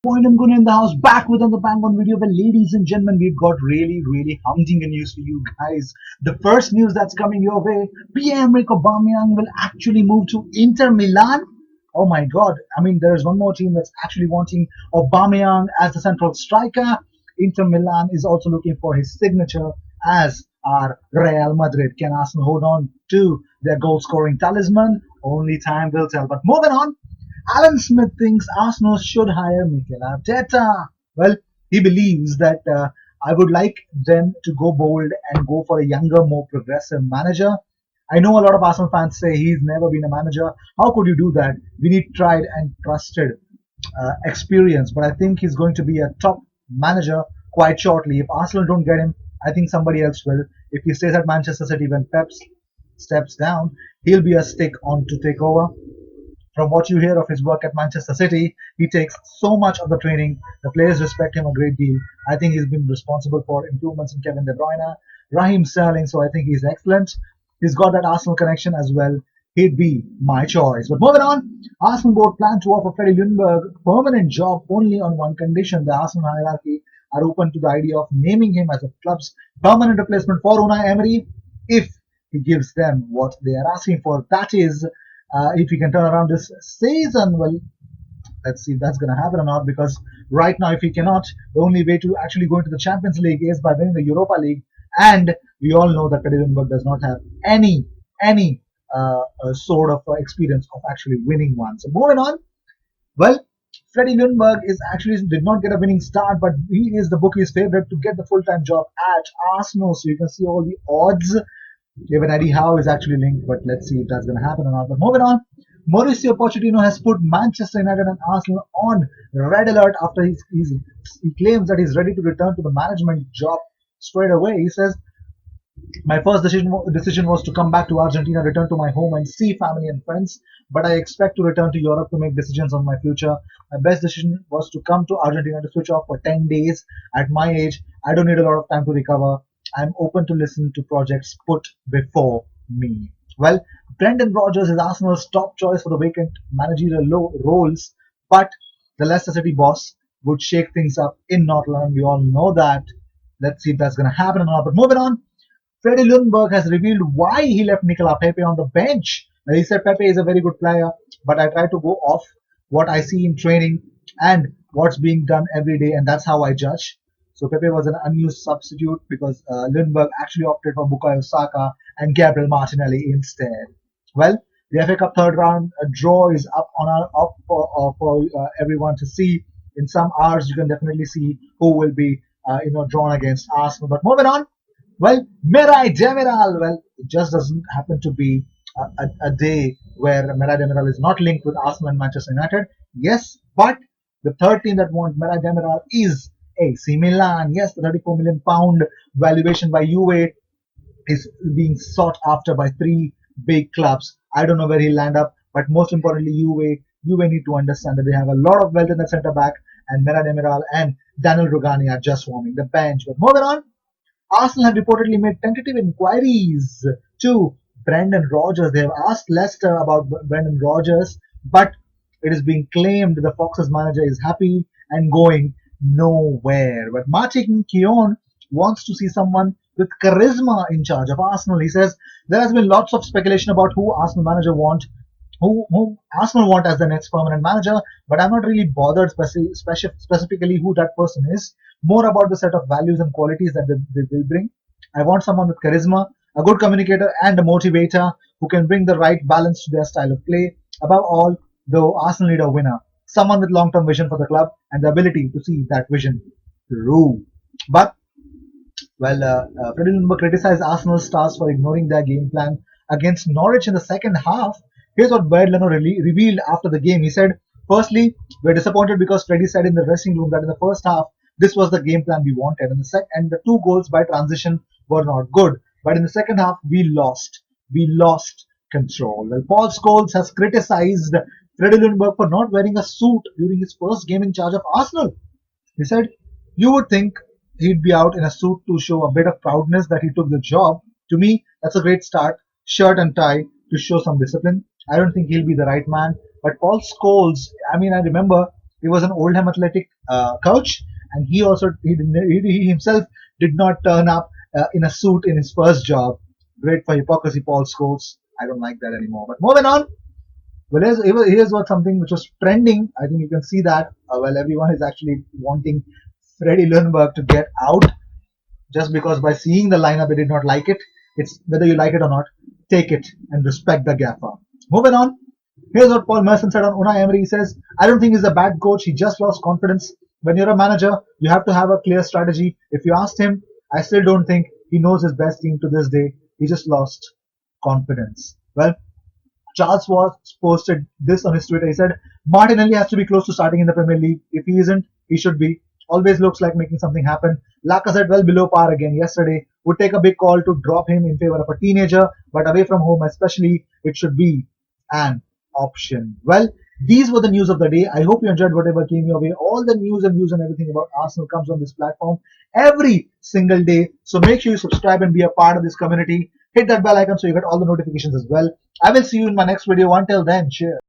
Point and Gun in the house, back with another bang on video. Well, ladies and gentlemen, we've got really humdinger news for you guys. The first news that's coming your way: PM Aubameyang will actually move to Inter Milan. Oh my God! I mean, there is one more team that's actually wanting Aubameyang as the central striker. Inter Milan is also looking for his signature, as are Real Madrid. Can Arsenal hold on to their goal-scoring talisman? Only time will tell. But moving on. Alan Smith thinks Arsenal should hire Mikel Arteta. Well, he believes that I would like them to go bold and go for a younger, more progressive manager. I know a lot of Arsenal fans say he's never been a manager. How could you do that? We need tried and trusted experience, but I think he's going to be a top manager quite shortly. If Arsenal don't get him, I think somebody else will. If he stays at Manchester City when Pep steps down, he'll be a stick on to take over. From what you hear of his work at Manchester City, he takes so much of the training. The players respect him a great deal. I think he's been responsible for improvements in Kevin De Bruyne, Raheem Sterling, so I think he's excellent. He's got that Arsenal connection as well. He'd be my choice. But moving on, Arsenal board plan to offer Freddie Ljungberg a permanent job only on one condition. The Arsenal hierarchy are open to the idea of naming him as a club's permanent replacement for Unai Emery if he gives them what they are asking for. That is, if he can turn around this season. Well, let's see if that's going to happen or not, because right now, if he cannot, the only way to actually go into the Champions League is by winning the Europa League, and we all know that Freddie Ljungberg does not have any sort of experience of actually winning one. So moving on, well, Freddie Ljungberg is actually did not get a winning start, but he is the bookie's favorite to get the full-time job at Arsenal. So you can see all the odds. Even Eddie Howe is actually linked, but let's see if that's going to happen or not. But moving on, Mauricio Pochettino has put Manchester United and Arsenal on red alert after he claims that he's ready to return to the management job straight away. He says, my first decision was to come back to Argentina, return to my home and see family and friends, but I expect to return to Europe to make decisions on my future. My best decision was to come to Argentina to switch off for 10 days. At my age, I don't need a lot of time to recover. I'm open to listen to projects put before me. Well, Brendan Rodgers is Arsenal's top choice for the vacant managerial roles, but the Leicester City boss would shake things up in North London. We all know that. Let's see if that's going to happen or not. But moving on, Freddie Ljungberg has revealed why he left Nicola Pepe on the bench. Now, he said Pepe is a very good player, but I try to go off what I see in training and what's being done every day, and that's how I judge. So Pepe was an unused substitute because Ljungberg actually opted for Bukayo Saka and Gabriel Martinelli instead. Well, the FA Cup third round draw is up for everyone to see. In some hours, you can definitely see who will be drawn against Arsenal. But moving on, well, Mirai Demiral, well, it just doesn't happen to be a day where Mirai Demiral is not linked with Arsenal and Manchester United. Yes, but the third team that wants Mirai Demiral is AC Milan. Yes, the 34 million pound valuation by Juve is being sought after by three big clubs. I don't know where he'll land up, but most importantly, Juve need to understand that they have a lot of wealth in the centre back, and Mirai Demiral and Daniel Rugani are just warming the bench. But moving on, Arsenal have reportedly made tentative inquiries to Brendan Rodgers. They have asked Leicester about Brendan Rodgers, but it is being claimed the Foxes manager is happy and going nowhere. But Martin Keown wants to see someone with charisma in charge of Arsenal. He says there has been lots of speculation about who Arsenal manager want, who Arsenal want as the next permanent manager, but I'm not really bothered specifically who that person is. More about the set of values and qualities that they will bring. I want someone with charisma, a good communicator, and a motivator who can bring the right balance to their style of play. Above all, though, Arsenal need a winner, someone with long-term vision for the club and the ability to see that vision through. But Freddie Ljungberg criticized Arsenal stars for ignoring their game plan against Norwich in the second half. Here's what Baird Leno revealed after the game. He said, firstly, we're disappointed because Freddie said in the dressing room that in the first half, this was the game plan we wanted. And the two goals by transition were not good. But in the second half, we lost. We lost control. Well, Paul Scholes has criticized Freddie Ljungberg for not wearing a suit during his first game in charge of Arsenal. He said, you would think he'd be out in a suit to show a bit of proudness that he took the job. To me, that's a great start. Shirt and tie to show some discipline. I don't think he'll be the right man. But Paul Scholes, I mean, I remember He was an Oldham Athletic coach, and he himself did not turn up in a suit in his first job. Great for hypocrisy, Paul Scholes. I don't like that anymore. But moving on. Well, here's what something which was trending. I think you can see that. Well, everyone is actually wanting Freddie Ljungberg to get out just because by seeing the lineup they did not like it. It's whether you like it or not, take it and respect the gaffer. Moving on. Here's what Paul Merson said on Unai Emery. He says, I don't think he's a bad coach. He just lost confidence. When you're a manager, you have to have a clear strategy. If you asked him, I still don't think he knows his best team to this day. He just lost confidence. Well, Charles Watts posted this on his Twitter. He said, Martinelli has to be close to starting in the Premier League. If he isn't, he should be. Always looks like making something happen. Lacazette well below par again yesterday. Would take a big call to drop him in favor of a teenager, but away from home especially, it should be an option. Well, these were the news of the day. I hope you enjoyed whatever came your way. All the news and views and everything about Arsenal comes on this platform every single day. So make sure you subscribe and be a part of this community. Hit that bell icon so you get all the notifications as well. I will see you in my next video. Until then, cheers.